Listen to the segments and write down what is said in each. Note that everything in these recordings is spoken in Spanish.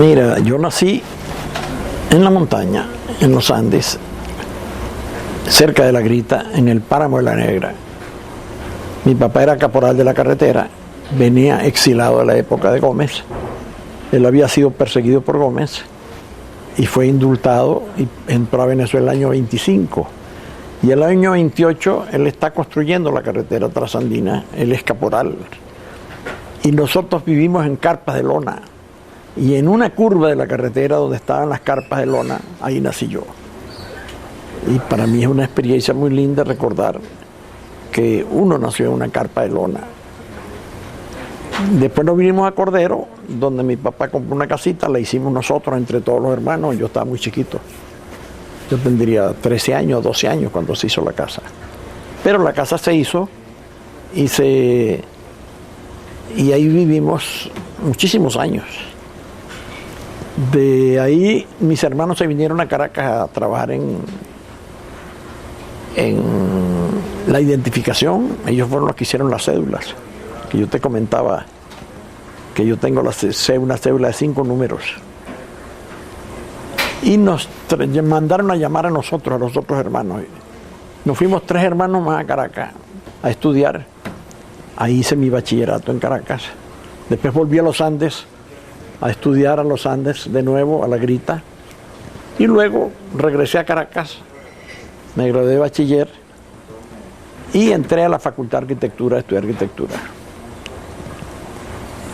Mira, yo nací en la montaña, en los Andes, cerca de La Grita, en el páramo de La Negra. Mi papá era caporal de la carretera, venía exilado de la época de Gómez. Él había sido perseguido por Gómez y fue indultado y entró a Venezuela el año 25. Y el año 28 él está construyendo la carretera trasandina, él es caporal. Y nosotros vivimos en carpas de lona. Y en una curva de la carretera donde estaban las carpas de lona, ahí nací yo. Y para mí es una experiencia muy linda recordar que uno nació en una carpa de lona. Después nos vinimos a Cordero, donde mi papá compró una casita, la hicimos nosotros entre todos los hermanos, yo estaba muy chiquito. Yo tendría 13 años, 12 años cuando se hizo la casa. Pero la casa se hizo y ahí vivimos muchísimos años. De ahí mis hermanos se vinieron a Caracas a trabajar en la identificación. Ellos fueron los que hicieron las cédulas, que yo te comentaba que yo tengo una cédula de 5 números. Y nos mandaron a llamar a nosotros, a los otros hermanos. Nos fuimos 3 hermanos más a Caracas a estudiar. Ahí hice mi bachillerato en Caracas. Después volví a los Andes a estudiar a los Andes de nuevo, a La Grita. Y luego regresé a Caracas, me gradué de bachiller y entré a la Facultad de Arquitectura a estudiar arquitectura.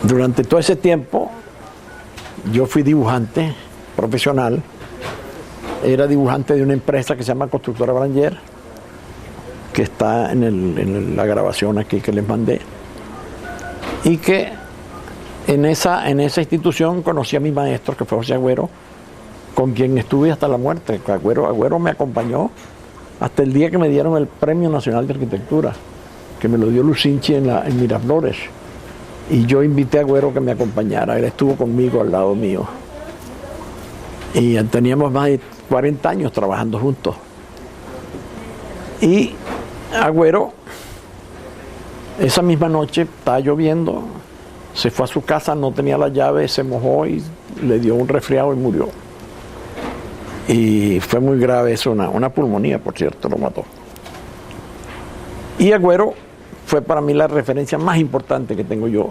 Durante todo ese tiempo yo fui dibujante profesional. Era dibujante de una empresa que se llama Constructora Branger, que está en la grabación aquí que les mandé, y que en esa institución conocí a mi maestro, que fue José Agüero, con quien estuve hasta la muerte. Agüero me acompañó hasta el día que me dieron el Premio Nacional de Arquitectura, que me lo dio Lucinchi en Miraflores, y yo invité a Agüero que me acompañara. Él estuvo conmigo al lado mío y teníamos más de 40 años trabajando juntos. Y Agüero, esa misma noche, estaba lloviendo, se fue a su casa, no tenía la llave, se mojó y le dio un resfriado y murió. Y fue muy grave eso, una pulmonía, por cierto, lo mató. Y Agüero fue para mí la referencia más importante que tengo yo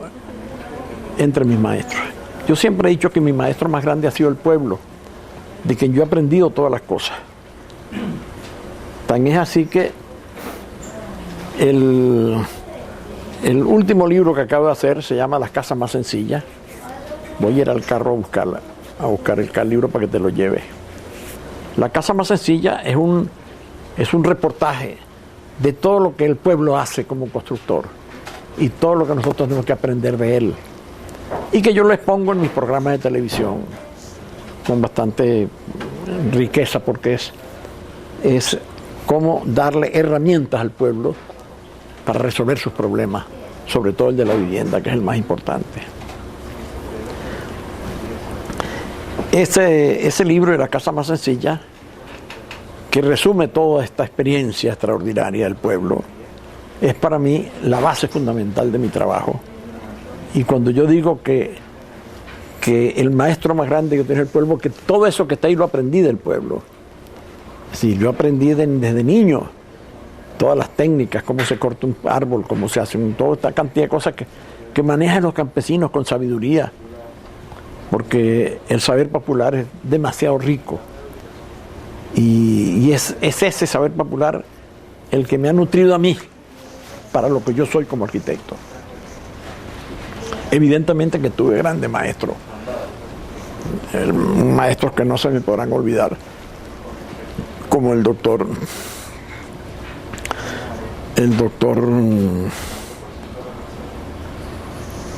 entre mis maestros. Yo siempre he dicho que mi maestro más grande ha sido el pueblo, de quien yo he aprendido todas las cosas. Tan es así que el último libro que acabo de hacer se llama Las casas más sencillas. Voy a ir al carro a buscar el libro para que te lo lleve. La casa más sencilla es un reportaje de todo lo que el pueblo hace como constructor y todo lo que nosotros tenemos que aprender de él, y que yo lo expongo en mis programas de televisión con bastante riqueza, porque es cómo darle herramientas al pueblo para resolver sus problemas, sobre todo el de la vivienda, que es el más importante. Ese libro de La casa más sencilla, que resume toda esta experiencia extraordinaria del pueblo, es para mí la base fundamental de mi trabajo. Y cuando yo digo que el maestro más grande que tiene el pueblo, que todo eso que está ahí lo aprendí del pueblo. Sí, yo aprendí desde niño todas las técnicas, cómo se corta un árbol, cómo se hace toda esta cantidad de cosas que manejan los campesinos con sabiduría, porque el saber popular es demasiado rico. Y es ese saber popular el que me ha nutrido a mí para lo que yo soy como arquitecto. Evidentemente que tuve grandes maestros, maestros que no se me podrán olvidar, como el doctor,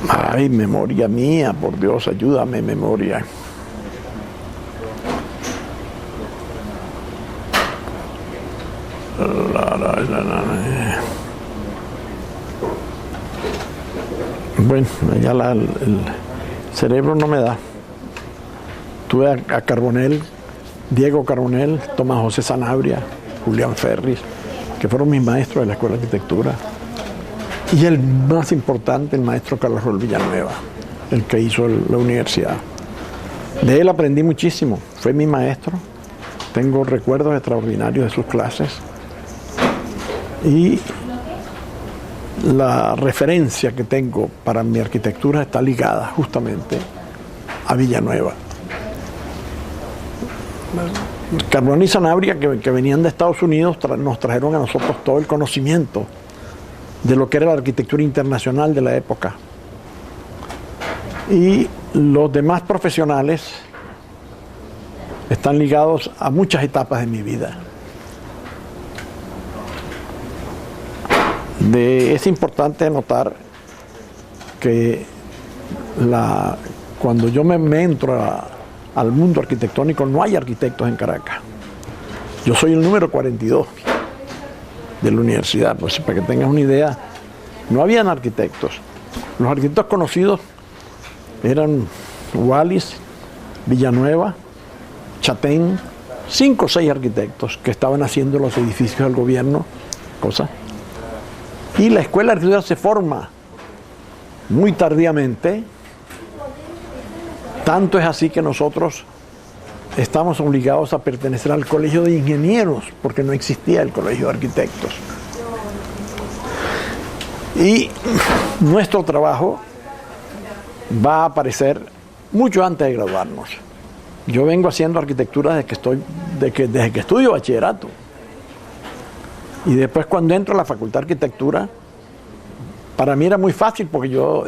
ay, memoria mía, por Dios, ayúdame, memoria. Bueno, ya el cerebro no me da. Tuve a Carbonell, Diego Carbonell, Tomás José Sanabria, Julián Ferris, que fueron mis maestros de la Escuela de Arquitectura. Y el más importante, el maestro Carlos Raúl Villanueva, el que hizo la universidad. De él aprendí muchísimo, fue mi maestro, tengo recuerdos extraordinarios de sus clases y la referencia que tengo para mi arquitectura está ligada justamente a Villanueva. Carbonell y Sanabria, que venían de Estados Unidos, nos trajeron a nosotros todo el conocimiento de lo que era la arquitectura internacional de la época. Y los demás profesionales están ligados a muchas etapas de mi vida. Es importante notar que cuando yo me entro al mundo arquitectónico, no hay arquitectos en Caracas. Yo soy el número 42 de la universidad, pues para que tengas una idea, no habían arquitectos. Los arquitectos conocidos eran Wallis, Villanueva, Chatén, 5 o 6 arquitectos que estaban haciendo los edificios del gobierno, cosas. Y la escuela de arquitectura se forma muy tardíamente, tanto es así que nosotros estamos obligados a pertenecer al colegio de ingenieros, porque no existía el colegio de arquitectos. Y nuestro trabajo va a aparecer mucho antes de graduarnos. Yo vengo haciendo arquitectura desde que estudio bachillerato. Y después cuando entro a la Facultad de Arquitectura, para mí era muy fácil porque yo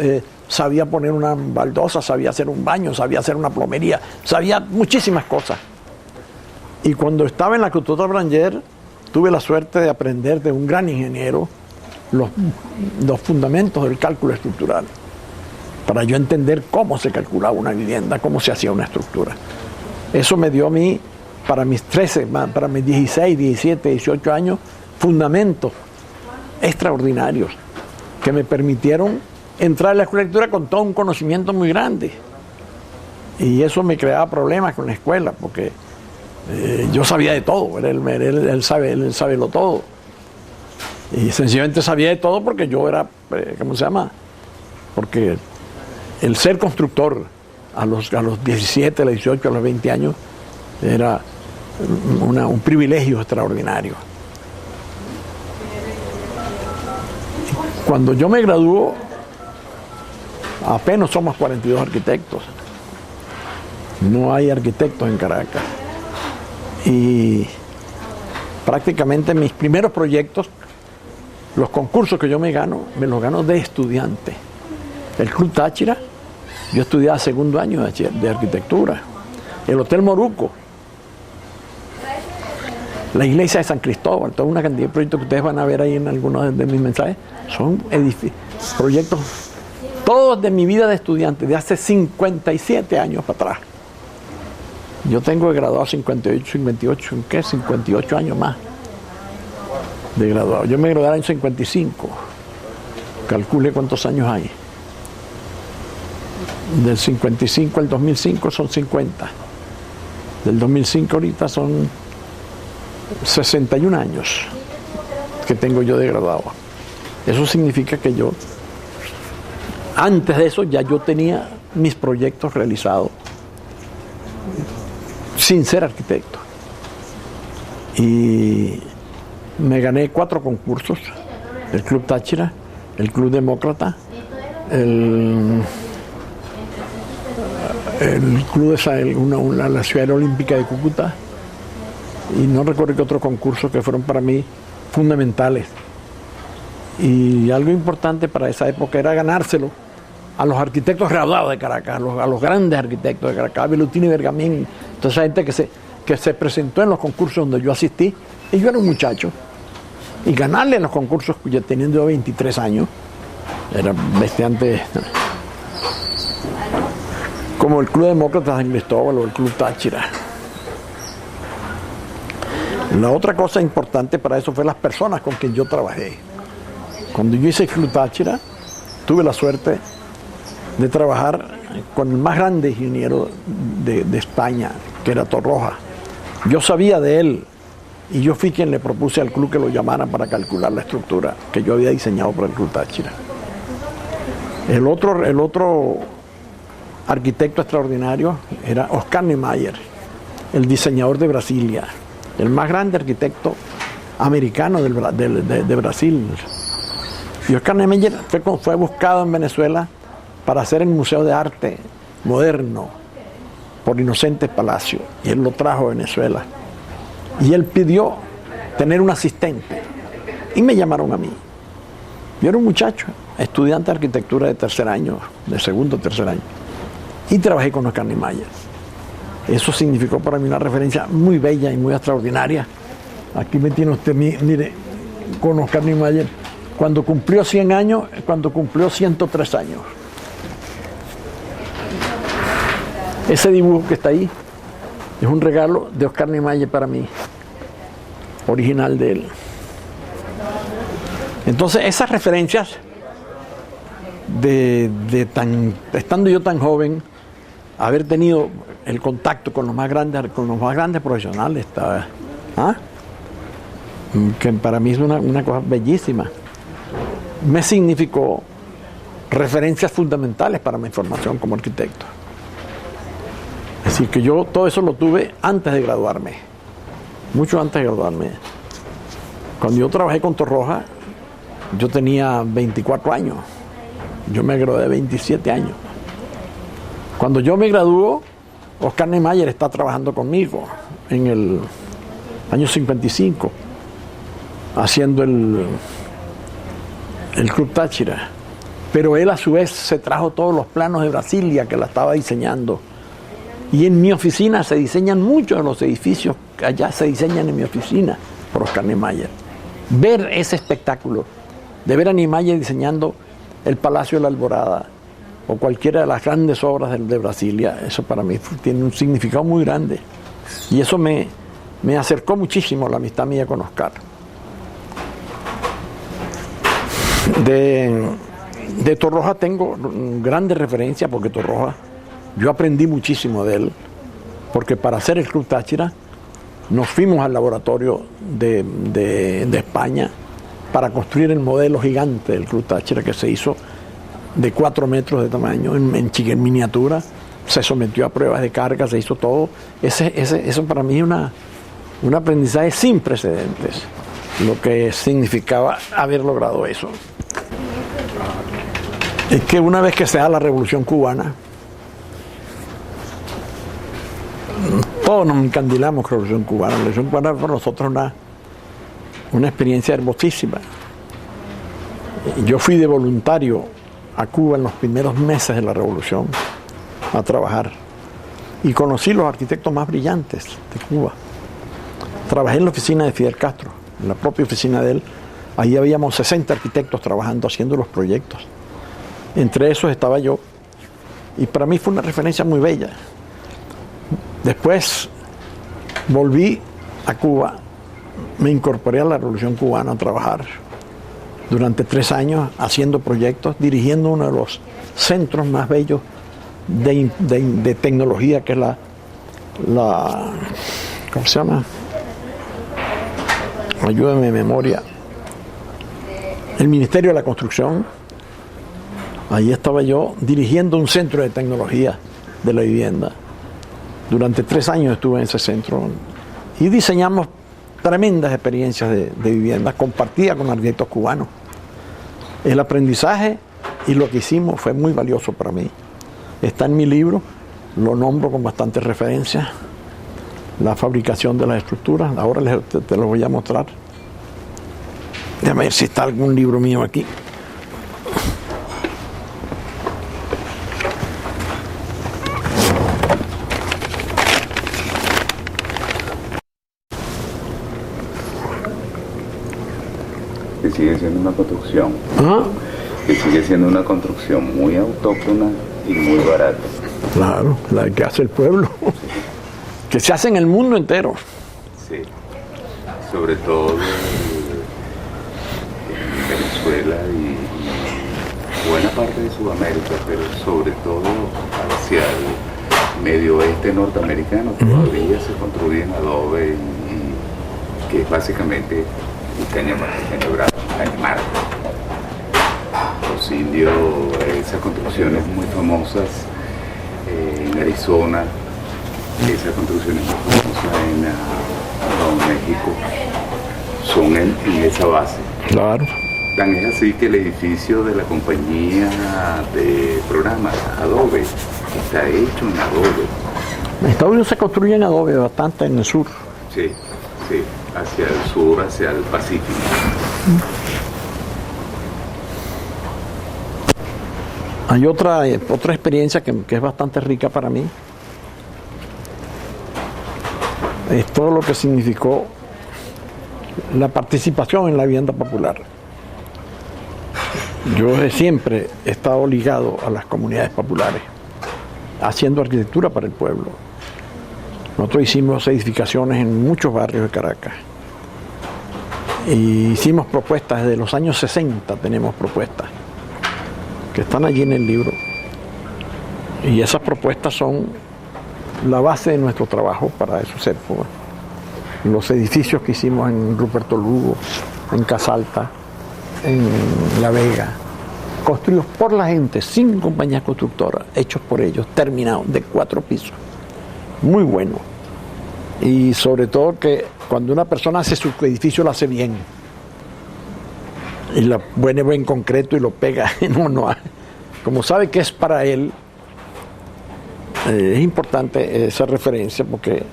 sabía poner una baldosa, sabía hacer un baño, sabía hacer una plomería, sabía muchísimas cosas. Y cuando estaba en la Cultura Branger, tuve la suerte de aprender de un gran ingeniero los fundamentos del cálculo estructural, para yo entender cómo se calculaba una vivienda, cómo se hacía una estructura. Eso me dio a mí, para mis 16, 17, 18 años, fundamentos extraordinarios que me permitieron entrar a la escuela de arquitectura con todo un conocimiento muy grande. Y eso me creaba problemas con la escuela, porque yo sabía de todo, él sabe lo todo. Y sencillamente sabía de todo porque yo era, ¿cómo se llama? Porque el ser constructor a los 17, a los 18, a los 20 años era un privilegio extraordinario. Cuando yo me graduó, apenas somos 42 arquitectos. No hay arquitectos en Caracas. Y prácticamente mis primeros proyectos, los concursos que yo me los gano de estudiante. El Club Táchira, yo estudiaba segundo año de arquitectura. El Hotel Moruco, la iglesia de San Cristóbal, toda una cantidad de proyectos que ustedes van a ver ahí en algunos de mis mensajes, son proyectos, todos de mi vida de estudiante, de hace 57 años para atrás. Yo tengo graduado 58 años más de graduado. Yo me gradué en el año 55. Calcule cuántos años hay. Del 55 al 2005 son 50. Del 2005 ahorita son 61 años que tengo yo de graduado. Eso significa que yo, antes de eso, ya yo tenía mis proyectos realizados sin ser arquitecto. Y me gané 4 concursos: el Club Táchira, el Club Demócrata, el Club de la Ciudad Olímpica de Cúcuta, y no recuerdo qué otros concursos que fueron para mí fundamentales. Y algo importante para esa época era ganárselo a los arquitectos graduados de Caracas, a los grandes arquitectos de Caracas, Velutini, Bergamín, toda esa gente que se presentó en los concursos donde yo asistí, y yo era un muchacho. Y ganarle en los concursos, ya teniendo 23 años, era bastante, como el Club Demócrata de San Cristóbal o el Club Táchira. La otra cosa importante para eso fue las personas con quien yo trabajé. Cuando yo hice el Club Táchira, tuve la suerte de trabajar con el más grande ingeniero de España, que era Torroja. Yo sabía de él y yo fui quien le propuse al club que lo llamaran para calcular la estructura que yo había diseñado para el Club Táchira. El otro arquitecto extraordinario era Oscar Niemeyer, el diseñador de Brasilia, el más grande arquitecto americano de Brasil. Y Oscar Niemeyer fue buscado en Venezuela para hacer el Museo de Arte Moderno por Inocentes Palacio, y él lo trajo a Venezuela. Y él pidió tener un asistente, y me llamaron a mí. Yo era un muchacho, estudiante de arquitectura de tercer año, de segundo o tercer año, y trabajé con Oscar Niemeyer. Eso significó para mí una referencia muy bella y muy extraordinaria. Aquí me tiene usted, mire, con Oscar Niemeyer, cuando cumplió 100 años, cuando cumplió 103 años. Ese dibujo que está ahí es un regalo de Oscar Niemeyer para mí, original de él. Entonces, esas referencias estando yo tan joven, haber tenido el contacto con los más grandes profesionales, que para mí es una cosa bellísima, me significó referencias fundamentales para mi formación como arquitecto. Es decir, que yo todo eso lo tuve antes de graduarme, mucho antes de graduarme. Cuando yo trabajé con Torroja, yo tenía 24 años, yo me gradué de 27 años. Cuando yo me graduó, Oscar Niemeyer está trabajando conmigo en el año 55, haciendo el Club Táchira. Pero él a su vez se trajo todos los planos de Brasilia que la estaba diseñando. Y en mi oficina se diseñan muchos de los edificios que allá se diseñan en mi oficina por Oscar Niemeyer. Ver ese espectáculo, de ver a Niemeyer diseñando el Palacio de la Alborada o cualquiera de las grandes obras de Brasilia, eso para mí tiene un significado muy grande. Y eso me acercó muchísimo a la amistad mía con Oscar. De Torroja tengo grandes referencias, porque Torroja, yo aprendí muchísimo de él, porque para hacer el Club Táchira nos fuimos al laboratorio de España para construir el modelo gigante del Club Táchira, que se hizo de 4 metros de tamaño, en miniatura, se sometió a pruebas de carga, se hizo todo. Eso para mí es un aprendizaje sin precedentes, lo que significaba haber logrado eso. Es que una vez que se da la Revolución Cubana, todos nos encandilamos con la Revolución Cubana. La Revolución Cubana fue para nosotros una experiencia hermosísima. Yo fui de voluntario a Cuba en los primeros meses de la Revolución a trabajar y conocí los arquitectos más brillantes de Cuba. Trabajé en la oficina de Fidel Castro, en la propia oficina de él. Ahí habíamos 60 arquitectos trabajando, haciendo los proyectos. Entre esos estaba yo, y para mí fue una referencia muy bella. Después volví a Cuba, me incorporé a la Revolución Cubana a trabajar durante 3 años haciendo proyectos, dirigiendo uno de los centros más bellos de tecnología, que es la ¿cómo se llama? Ayúdame en memoria. El Ministerio de la Construcción. Ahí estaba yo dirigiendo un centro de tecnología de la vivienda. Durante 3 años estuve en ese centro y diseñamos tremendas experiencias de vivienda compartidas con arquitectos cubanos. El aprendizaje y lo que hicimos fue muy valioso para mí. Está en mi libro, lo nombro con bastantes referencias. La fabricación de las estructuras, ahora te lo voy a mostrar. Déjame ver si está algún libro mío aquí. Que sigue siendo una construcción, ¿Ah? que sigue siendo una construcción muy autóctona y muy barata. Claro, la que hace el pueblo, que se hace en el mundo entero. Sí, sobre todo en Venezuela y buena parte de Sudamérica, pero sobre todo hacia el medio oeste norteamericano, todavía se construye en adobe y que es básicamente caña brava, caña marca. Los indios, esas construcciones muy famosas en Arizona, esas construcciones más famosas en Nuevo México son en esa base. Claro. Tan es así que el edificio de la compañía de programas Adobe está hecho en Adobe. En Estados Unidos se construye en adobe bastante en el sur. Sí, sí, hacia el sur, hacia el Pacífico. Hay otra experiencia que es bastante rica para mí. Es todo lo que significó la participación en la vivienda popular. Yo siempre he estado ligado a las comunidades populares, haciendo arquitectura para el pueblo. Nosotros hicimos edificaciones en muchos barrios de Caracas. Y hicimos propuestas desde los años 60, tenemos propuestas que están allí en el libro. Y esas propuestas son la base de nuestro trabajo para esos épocas. Los edificios que hicimos en Ruperto Lugo, en Casalta, en La Vega, construidos por la gente, sin compañías constructoras, hechos por ellos, terminados, de 4 pisos. Muy bueno. Y sobre todo que cuando una persona hace su edificio, lo hace bien. Y lo pone en concreto y lo pega. Como sabe que es para él, es importante esa referencia porque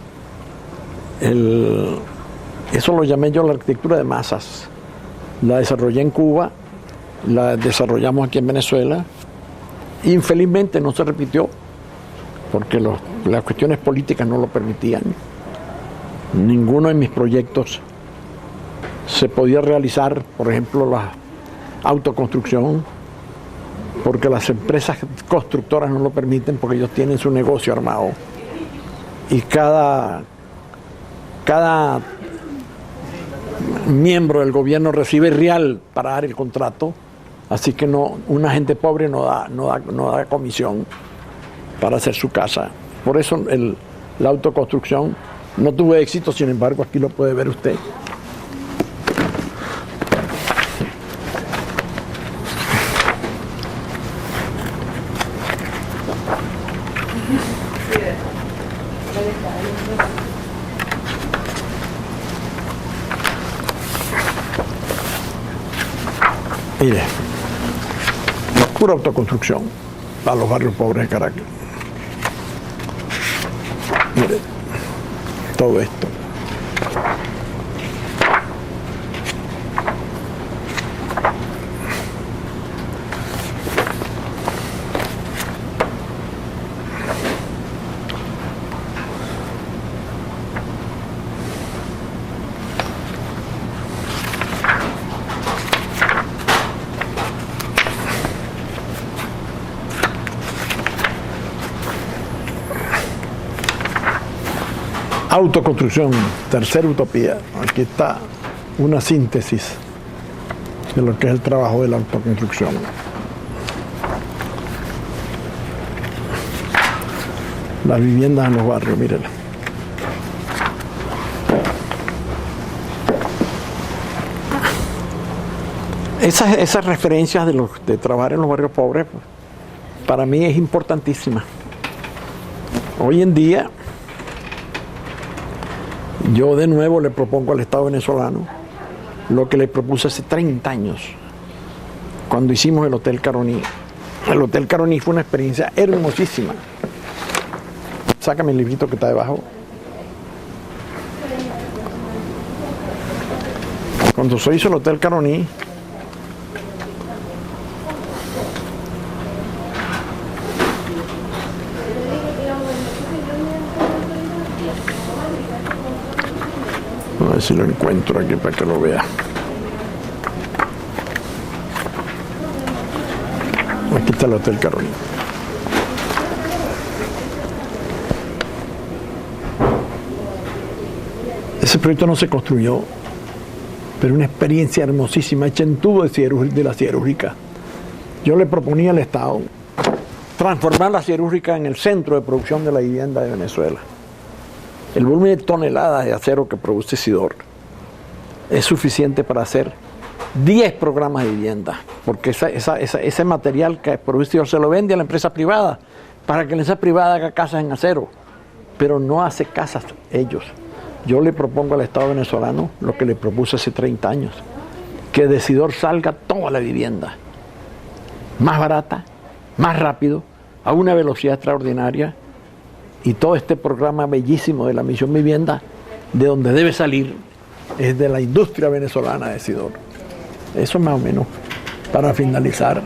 eso lo llamé yo la arquitectura de masas. La desarrollé en Cuba, la desarrollamos aquí en Venezuela. Infelizmente no se repitió porque las cuestiones políticas no lo permitían. Ninguno de mis proyectos se podía realizar, por ejemplo, la autoconstrucción, porque las empresas constructoras no lo permiten porque ellos tienen su negocio armado. Y cada miembro del gobierno recibe real para dar el contrato, así que una gente pobre no da comisión para hacer su casa. Por eso la autoconstrucción no tuvo éxito, sin embargo aquí lo puede ver usted. Mire, pura autoconstrucción a los barrios pobres de Caracas. Mire, todo esto. Autoconstrucción, tercera utopía. Aquí está una síntesis de lo que es el trabajo de la autoconstrucción. Las viviendas en los barrios, mírenla. Esas referencias de trabajar en los barrios pobres, pues, para mí es importantísima. Hoy en día, yo de nuevo le propongo al Estado venezolano lo que le propuse hace 30 años, cuando hicimos el Hotel Caroní. El Hotel Caroní fue una experiencia hermosísima. Sácame el librito que está debajo. Cuando se hizo el Hotel Caroní, a ver si lo encuentro aquí para que lo vea. Aquí está el Hotel Caroní. Ese proyecto no se construyó, pero una experiencia hermosísima hecha en tubo de la siderúrgica. Yo le proponía al Estado transformar la siderúrgica en el centro de producción de la vivienda de Venezuela. El volumen de toneladas de acero que produce Sidor es suficiente para hacer 10 programas de vivienda, porque ese material que produce Sidor se lo vende a la empresa privada para que la empresa privada haga casas en acero, pero no hace casas ellos. Yo le propongo al Estado venezolano lo que le propuse hace 30 años, que de Sidor salga toda la vivienda, más barata, más rápido, a una velocidad extraordinaria, y todo este programa bellísimo de la Misión Vivienda, de donde debe salir, es de la industria venezolana de Sidor. Eso más o menos para finalizar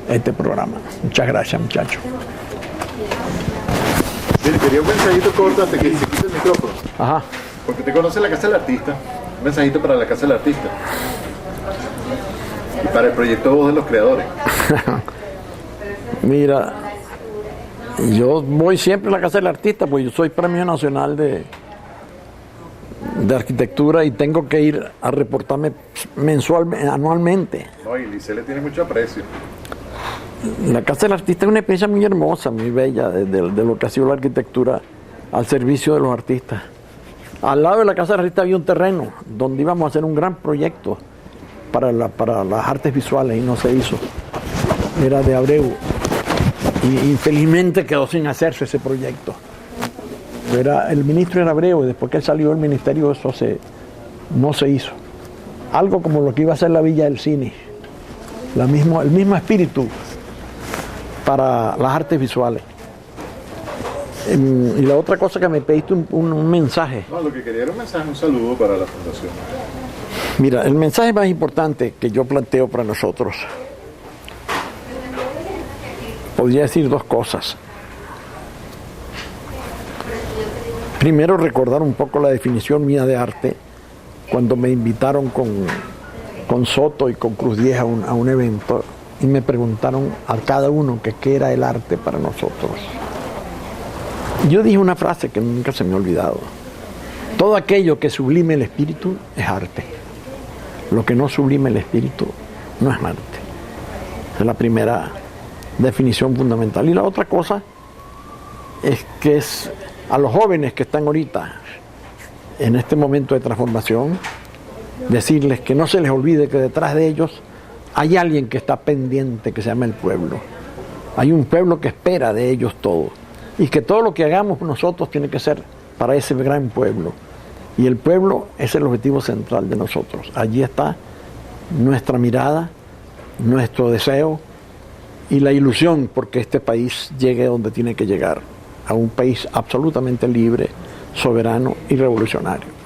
este programa. Muchas gracias, muchachos. Mire, quería un mensajito corto hasta que se quite el micrófono. Ajá. Porque te conoce la Casa del Artista. Un mensajito para la Casa del Artista. Y para el proyecto Voz de los Creadores. Mira, yo voy siempre a la Casa del Artista, pues yo soy Premio Nacional de Arquitectura y tengo que ir a reportarme anualmente. No, y Lice le tiene mucho aprecio. La Casa del Artista es una experiencia muy hermosa, muy bella, de lo que ha sido la arquitectura al servicio de los artistas. Al lado de la Casa del Artista había un terreno donde íbamos a hacer un gran proyecto para las artes visuales y no se hizo. Era de Abreu y infelizmente quedó sin hacerse ese proyecto. El ministro era Abreu y después que él salió del ministerio eso no se hizo. Algo como lo que iba a ser la Villa del Cine, el mismo espíritu para las artes visuales. Y la otra cosa que me pediste un mensaje. No, lo que quería era un mensaje, un saludo para la Fundación. Mira, el mensaje más importante que yo planteo para nosotros, podría decir dos cosas. Primero, recordar un poco la definición mía de arte cuando me invitaron con Soto y con Cruz Diez a un evento y me preguntaron a cada uno que qué era el arte para nosotros. Yo dije una frase que nunca se me ha olvidado. Todo aquello que sublime el espíritu es arte. Lo que no sublime el espíritu no es arte. Esa es la primera definición fundamental. Y la otra cosa es que es a los jóvenes que están ahorita en este momento de transformación, decirles que no se les olvide que detrás de ellos hay alguien que está pendiente, que se llama el pueblo. Hay un pueblo que espera de ellos todo. Y que todo lo que hagamos nosotros tiene que ser para ese gran pueblo. Y el pueblo es el objetivo central de nosotros. Allí está nuestra mirada, nuestro deseo y la ilusión porque este país llegue donde tiene que llegar, a un país absolutamente libre, soberano y revolucionario.